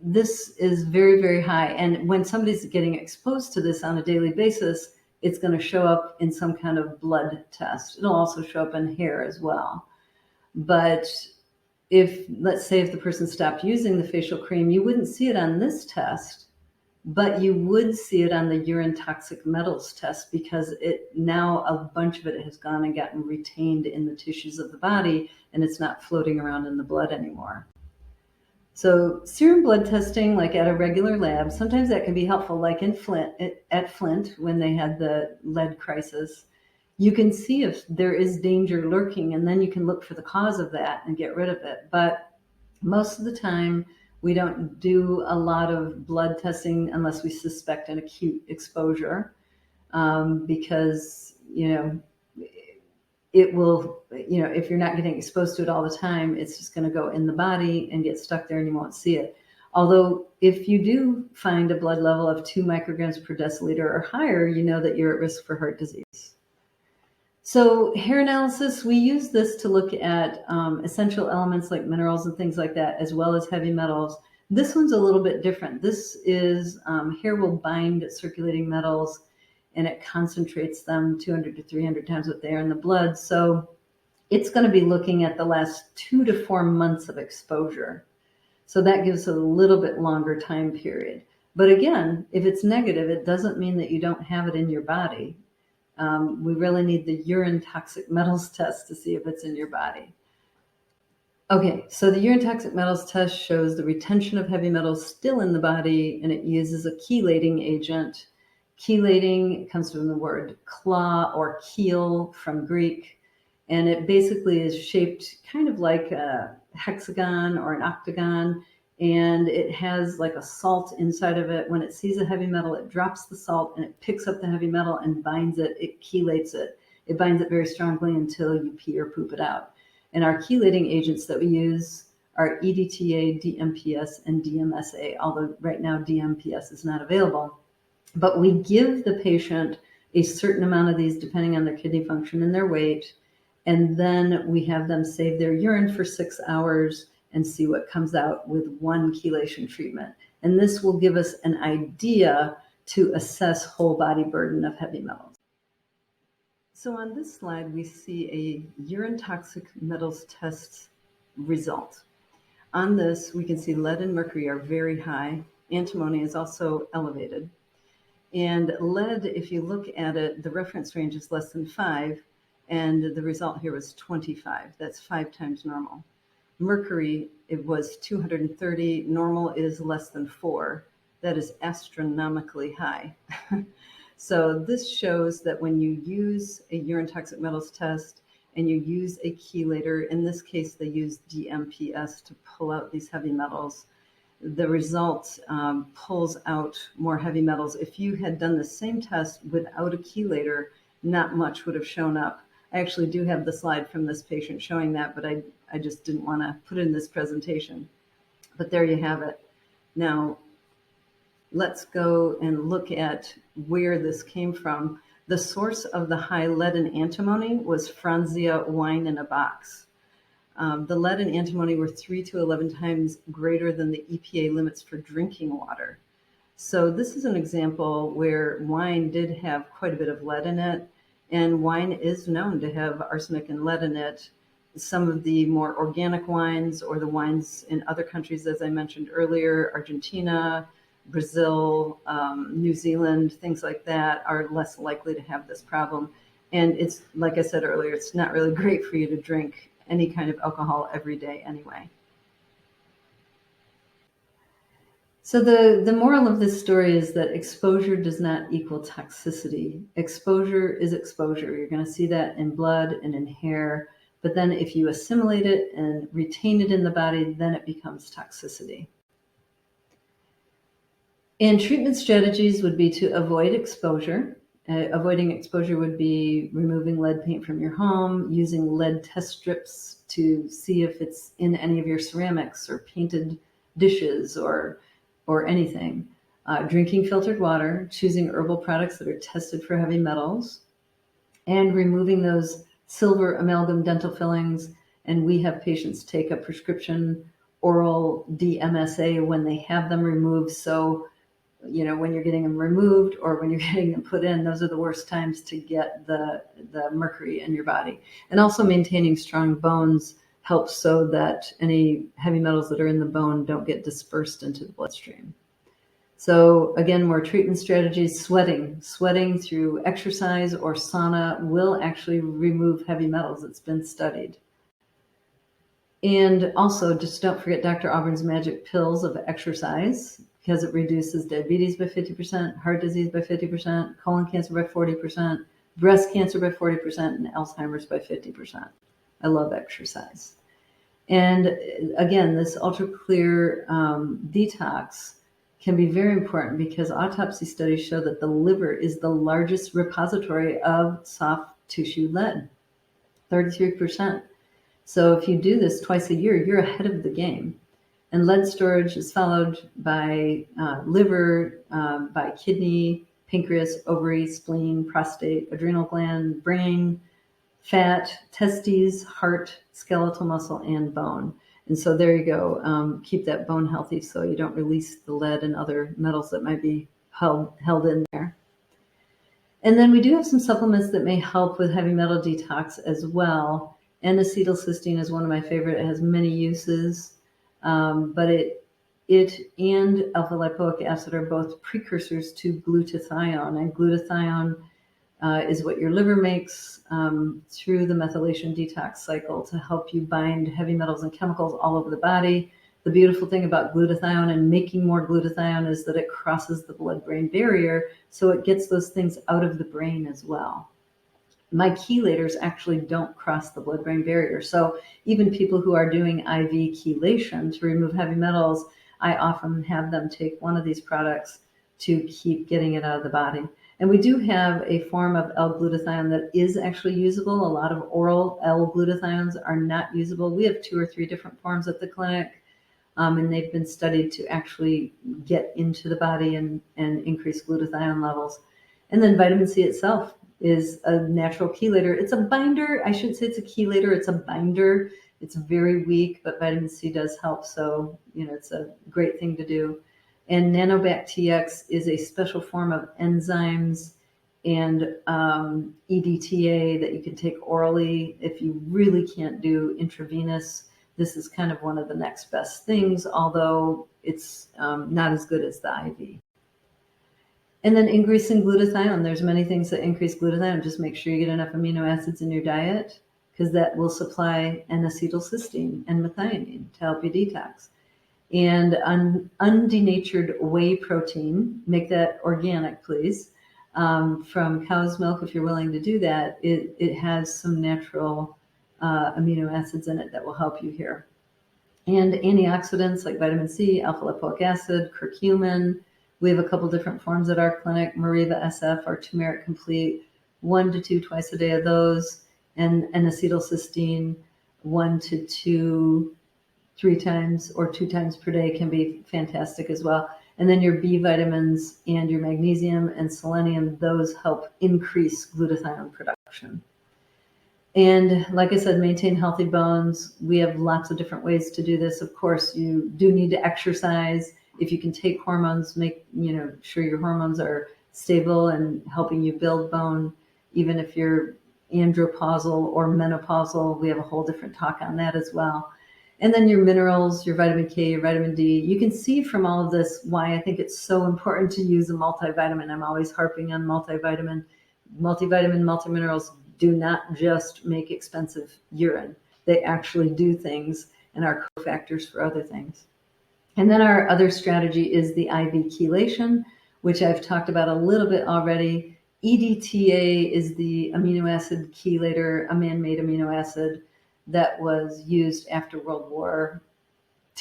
this is very, very high. And when somebody's getting exposed to this on a daily basis, it's going to show up in some kind of blood test. It'll also show up in hair as well. But let's say if the person stopped using the facial cream, you wouldn't see it on this test, but you would see it on the urine toxic metals test, because now a bunch of it has gone and gotten retained in the tissues of the body, and it's not floating around in the blood anymore. So serum blood testing, like at a regular lab, sometimes that can be helpful, like at Flint when they had the lead crisis. You can see if there is danger lurking, and then you can look for the cause of that and get rid of it. But most of the time, we don't do a lot of blood testing unless we suspect an acute exposure, because, it will, if you're not getting exposed to it all the time, it's just going to go in the body and get stuck there and you won't see it. Although if you do find a blood level of 2 micrograms per deciliter or higher, you know that you're at risk for heart disease. So hair analysis, we use this to look at essential elements like minerals and things like that, as well as heavy metals. This one's a little bit different. This is hair will bind circulating metals, and it concentrates them 200 to 300 times what they are in the blood. So it's going to be looking at the last 2 to 4 months of exposure. So that gives a little bit longer time period. But again, if it's negative, it doesn't mean that you don't have it in your body. We really need the urine toxic metals test to see if it's in your body. Okay, so the urine toxic metals test shows the retention of heavy metals still in the body, and it uses a chelating agent. Chelating comes from the word claw or chel from Greek, and it basically is shaped kind of like a hexagon or an octagon, and it has like a salt inside of it. When it sees a heavy metal, it drops the salt and it picks up the heavy metal and binds it. It chelates it. It binds it very strongly until you pee or poop it out. And our chelating agents that we use are EDTA, DMPS, and DMSA, although right now DMPS is not available. But we give the patient a certain amount of these depending on their kidney function and their weight, and then we have them save their urine for 6 hours and see what comes out with one chelation treatment. And this will give us an idea to assess whole body burden of heavy metals. So on this slide, we see a urine toxic metals test result. On this, we can see lead and mercury are very high. Antimony is also elevated. And lead, if you look at it, the reference range is less than 5, and the result here was 25. That's 5 times normal. Mercury, it was 230. Normal is less than 4. That is astronomically high. So this shows that when you use a urine toxic metals test and you use a chelator, in this case they use DMPS to pull out these heavy metals, the result pulls out more heavy metals. If you had done the same test without a chelator, not much would have shown up. I actually do have the slide from this patient showing that, but I just didn't want to put it in this presentation. But there you have it. Now, let's go and look at where this came from. The source of the high lead and antimony was Franzia wine in a box. The lead and antimony were 3 to 11 times greater than the EPA limits for drinking water. So this is an example where wine did have quite a bit of lead in it, and wine is known to have arsenic and lead in it. Some of the more organic wines or the wines in other countries, as I mentioned earlier, Argentina, Brazil, New Zealand, things like that are less likely to have this problem. And it's, like I said earlier, it's not really great for you to drink any kind of alcohol every day anyway. So the moral of this story is that exposure does not equal toxicity. Exposure is exposure. You're going to see that in blood and in hair. But then if you assimilate it and retain it in the body, then it becomes toxicity. And treatment strategies would be to avoid exposure. Avoiding exposure would be removing lead paint from your home, using lead test strips to see if it's in any of your ceramics or painted dishes or anything. Drinking filtered water, choosing herbal products that are tested for heavy metals, and removing those silver amalgam dental fillings. And we have patients take a prescription oral DMSA when they have them removed. So when you're getting them removed or when you're getting them put in, those are the worst times to get the mercury in your body. And also maintaining strong bones helps so that any heavy metals that are in the bone don't get dispersed into the bloodstream. So again, more treatment strategies. Sweating through exercise or sauna will actually remove heavy metals. It's been studied. And also, just don't forget Dr. Auburn's magic pills of exercise, because it reduces diabetes by 50%, heart disease by 50%, colon cancer by 40%, breast cancer by 40%, and Alzheimer's by 50%. I love exercise. And again, this ultra clear detox can be very important because autopsy studies show that the liver is the largest repository of soft tissue lead, 33%. So if you do this twice a year, you're ahead of the game. And lead storage is followed by liver, by kidney, pancreas, ovary, spleen, prostate, adrenal gland, brain, fat, testes, heart, skeletal muscle, and bone. And so there you go. Keep that bone healthy so you don't release the lead and other metals that might be held in there. And then we do have some supplements that may help with heavy metal detox as well. N-acetylcysteine is one of my favorite. It has many uses, but it and alpha-lipoic acid are both precursors to glutathione, and glutathione is what your liver makes through the methylation detox cycle to help you bind heavy metals and chemicals all over the body. The beautiful thing about glutathione and making more glutathione is that it crosses the blood-brain barrier, so it gets those things out of the brain as well. My chelators actually don't cross the blood-brain barrier. So even people who are doing IV chelation to remove heavy metals, I often have them take one of these products to keep getting it out of the body. And we do have a form of L-glutathione that is actually usable. A lot of oral L-glutathiones are not usable. We have 2 or 3 different forms at the clinic, and they've been studied to actually get into the body and increase glutathione levels. And then vitamin C itself is a natural chelator. It's a binder. I shouldn't say it's a chelator. It's a binder. It's very weak, but vitamin C does help. So, it's a great thing to do. And Nanobac TX is a special form of enzymes and EDTA that you can take orally if you really can't do intravenous. This is kind of one of the next best things, although it's not as good as the IV. And then increasing glutathione. There's many things that increase glutathione. Just make sure you get enough amino acids in your diet, because that will supply N-acetylcysteine and methionine to help you detox. And undenatured whey protein, make that organic, please, from cow's milk if you're willing to do that. It has some natural amino acids in it that will help you here. And antioxidants like vitamin C, alpha lipoic acid, curcumin. We have a couple different forms at our clinic, Mariva SF or Turmeric Complete, 1 to 2 twice a day of those, and acetylcysteine, 1 to 2, 3 times or 2 times per day can be fantastic as well. And then your B vitamins and your magnesium and selenium, those help increase glutathione production. And like I said, maintain healthy bones. We have lots of different ways to do this. Of course, you do need to exercise. If you can take hormones, make sure your hormones are stable and helping you build bone. Even if you're andropausal or menopausal, we have a whole different talk on that as well. And then your minerals, your vitamin K, your vitamin D. You can see from all of this why I think it's so important to use a multivitamin. I'm always harping on multivitamin. Multivitamin, multiminerals do not just make expensive urine. They actually do things and are cofactors for other things. And then our other strategy is the IV chelation, which I've talked about a little bit already. EDTA is the amino acid chelator, a man-made amino acid that was used after World War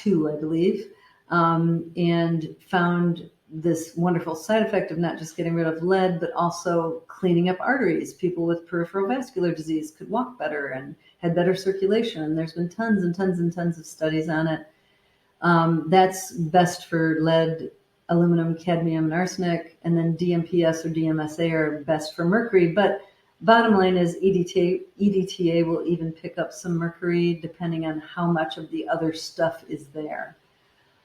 II, I believe, and found this wonderful side effect of not just getting rid of lead, but also cleaning up arteries. People with peripheral vascular disease could walk better and had better circulation. And there's been tons and tons and tons of studies on it. That's best for lead, aluminum, cadmium, and arsenic. And then DMPS or DMSA are best for mercury. But bottom line is EDTA will even pick up some mercury depending on how much of the other stuff is there.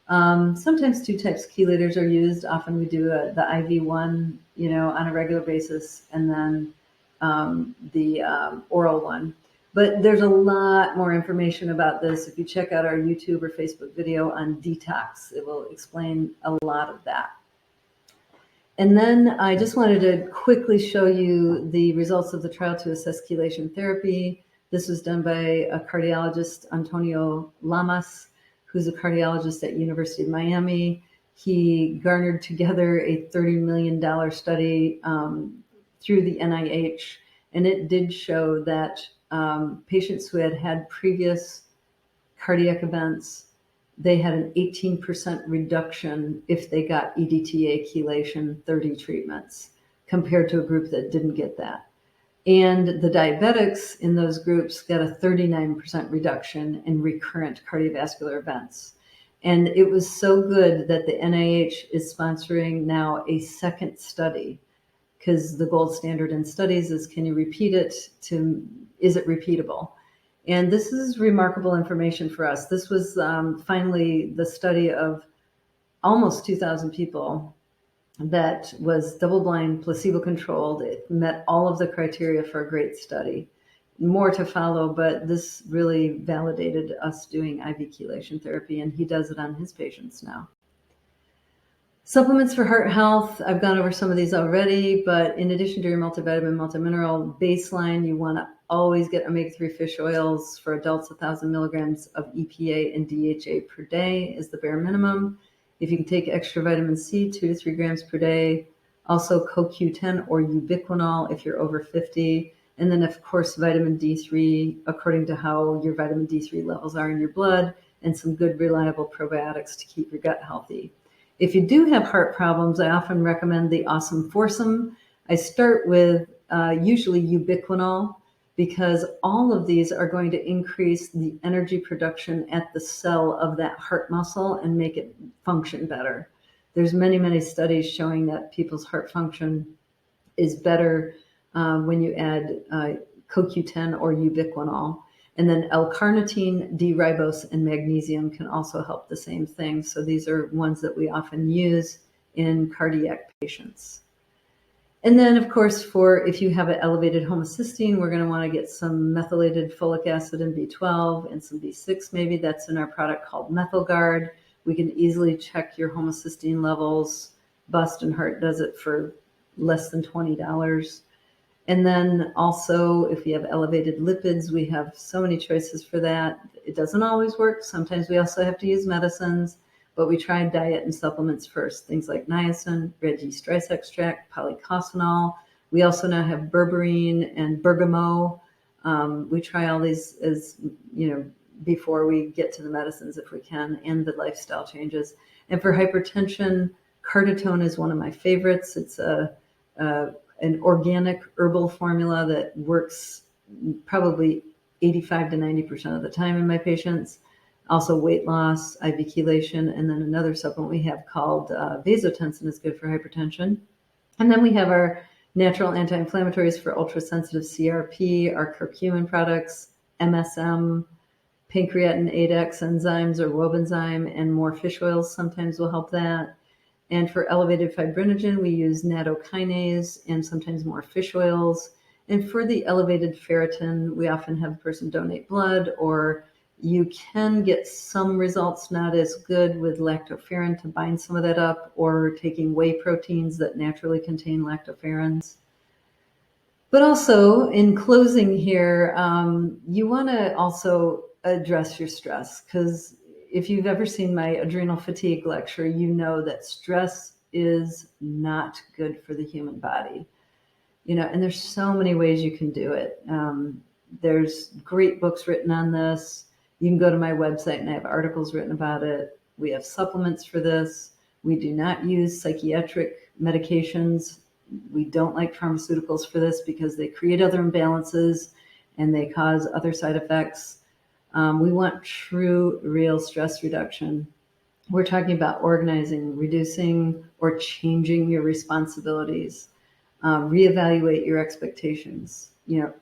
Sometimes 2 types of chelators are used. Often we do the IV one, on a regular basis, and then the oral one. But there's a lot more information about this. If you check out our YouTube or Facebook video on detox, it will explain a lot of that. And then I just wanted to quickly show you the results of the trial to assess chelation therapy. This was done by a cardiologist, Antonio Lamas, who's a cardiologist at University of Miami. He garnered together a $30 million study through the NIH, and it did show that patients who had previous cardiac events, they had an 18% reduction if they got EDTA chelation 30 treatments compared to a group that didn't get that. And the diabetics in those groups got a 39% reduction in recurrent cardiovascular events. And it was so good that the NIH is sponsoring now a second study, because the gold standard in studies is, can you repeat it? Is it repeatable? And this is remarkable information for us. This was finally the study of almost 2,000 people that was double-blind, placebo-controlled. It met all of the criteria for a great study. More to follow, but this really validated us doing IV chelation therapy, and he does it on his patients now. Supplements for heart health, I've gone over some of these already, but in addition to your multivitamin, multimineral baseline, you want to always get omega-3 fish oils for adults. 1,000 milligrams of EPA and DHA per day is the bare minimum. If you can take extra vitamin C, 2 to 3 grams per day. Also CoQ10 or ubiquinol if you're over 50. And then, of course, vitamin D3, according to how your vitamin D3 levels are in your blood, and some good, reliable probiotics to keep your gut healthy. If you do have heart problems, I often recommend the Awesome Foursome. I start with usually ubiquinol, because all of these are going to increase the energy production at the cell of that heart muscle and make it function better. There's many, many studies showing that people's heart function is better when you add CoQ10 or ubiquinol. And then L-carnitine, D-ribose, and magnesium can also help the same thing. So these are ones that we often use in cardiac patients. And then, of course, for if you have an elevated homocysteine, we're going to want to get some methylated folic acid and B12 and some B6 maybe. That's in our product called MethylGuard. We can easily check your homocysteine levels. Bust and Heart does it for less than $20. And then also, if you have elevated lipids, we have so many choices for that. It doesn't always work. Sometimes we also have to use medicines, but we try diet and supplements first. Things like niacin, red yeast rice extract, polycosanol. We also now have berberine and bergamot. We try all these as, before we get to the medicines if we can, and the lifestyle changes. And for hypertension, Carditone is one of my favorites. It's an organic herbal formula that works probably 85 to 90% of the time in my patients. Also weight loss, IV chelation, and then another supplement we have called vasotensin is good for hypertension. And then we have our natural anti-inflammatories for ultrasensitive CRP, our curcumin products, MSM, pancreatin 8X enzymes or Wobenzym, and more fish oils sometimes will help that. And for elevated fibrinogen, we use nattokinase and sometimes more fish oils. And for the elevated ferritin, we often have a person donate blood, or you can get some results not as good with lactoferrin to bind some of that up, or taking whey proteins that naturally contain lactoferrins. But also, in closing here, you want to also address your stress, because if you've ever seen my adrenal fatigue lecture, you know that stress is not good for the human body. And there's so many ways you can do it. There's great books written on this. You can go to my website and I have articles written about it. We have supplements for this. We do not use psychiatric medications. We don't like pharmaceuticals for this because they create other imbalances and they cause other side effects. We want true, real stress reduction. We're talking about organizing, reducing, or changing your responsibilities. Reevaluate your expectations.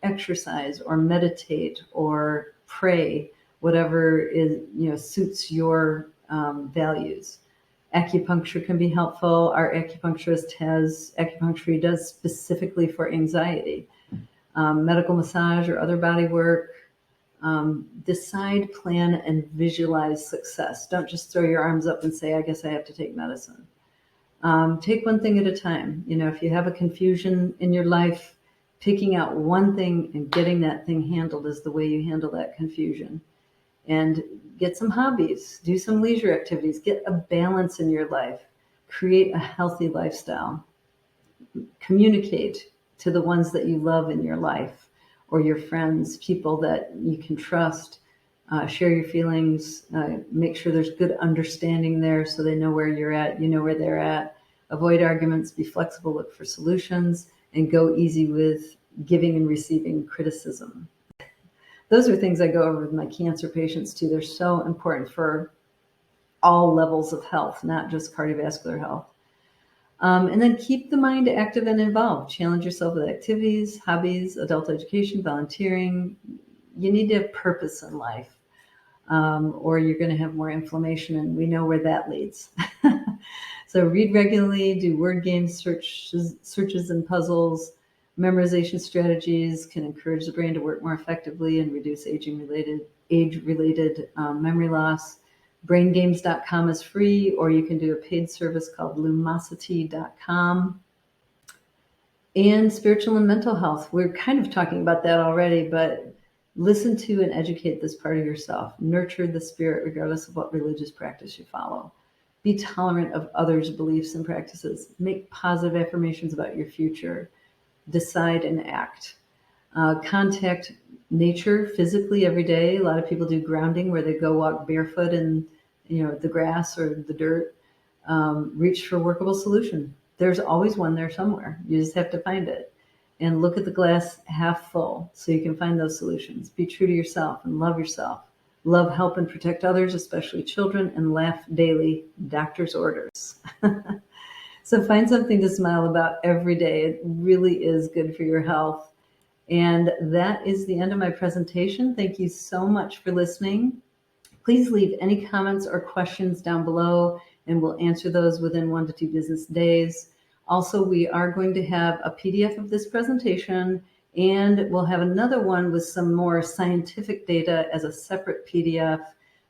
Exercise or meditate or pray, whatever is suits your values. Acupuncture can be helpful. Our acupuncturist has acupuncture he does specifically for anxiety. Medical massage or other body work. Decide, plan, and visualize success. Don't just throw your arms up and say, I guess I have to take medicine. Take one thing at a time. If you have a confusion in your life, picking out one thing and getting that thing handled is the way you handle that confusion. And get some hobbies, do some leisure activities, get a balance in your life, create a healthy lifestyle, communicate to the ones that you love in your life, or your friends, people that you can trust, share your feelings, make sure there's good understanding there so they know where you're at, you know where they're at. Avoid arguments, be flexible, look for solutions, and go easy with giving and receiving criticism. Those are things I go over with my cancer patients too. They're so important for all levels of health, not just cardiovascular health. And then keep the mind active and involved. Challenge yourself with activities, hobbies, adult education, volunteering. You need to have purpose in life, or you're going to have more inflammation, and we know where that leads. So read regularly, do word games, searches and puzzles. Memorization strategies can encourage the brain to work more effectively and reduce age-related memory loss. BrainGames.com is free, or you can do a paid service called Lumosity.com. And spiritual and mental health. We're kind of talking about that already, but listen to and educate this part of yourself. Nurture the spirit regardless of what religious practice you follow. Be tolerant of others' beliefs and practices. Make positive affirmations about your future. Decide and act. Contact nature physically every day. A lot of people do grounding where they go walk barefoot in the grass or the dirt. Reach for a workable solution. There's always one there somewhere. You just have to find it. And look at the glass half full so you can find those solutions. Be true to yourself and love yourself. Love, help, and protect others, especially children, and laugh daily. Doctor's orders. So find something to smile about every day. It really is good for your health. And that is the end of my presentation. Thank you so much for listening. Please leave any comments or questions down below, and we'll answer those within 1 to 2 business days. Also, we are going to have a PDF of this presentation, and we'll have another one with some more scientific data as a separate PDF.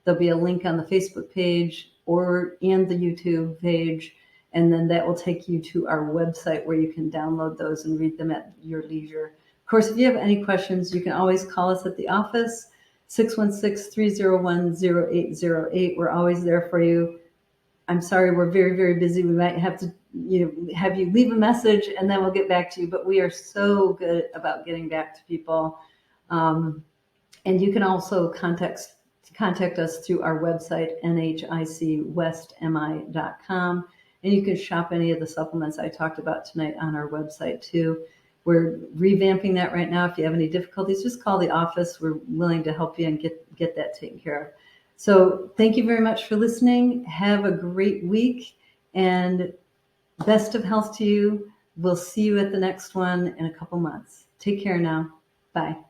There'll be a link on the Facebook page and the YouTube page, and then that will take you to our website where you can download those and read them at your leisure. Of course, if you have any questions, you can always call us at the office, 616-301-0808. We're always there for you. I'm sorry, we're very, very busy. We might have to have you leave a message and then we'll get back to you, but we are so good about getting back to people. And you can also contact us through our website, nhicwestmi.com. And you can shop any of the supplements I talked about tonight on our website too. We're revamping that right now. If you have any difficulties, just call the office. We're willing to help you and get that taken care of. So thank you very much for listening. Have a great week and best of health to you. We'll see you at the next one in a couple months. Take care now. Bye.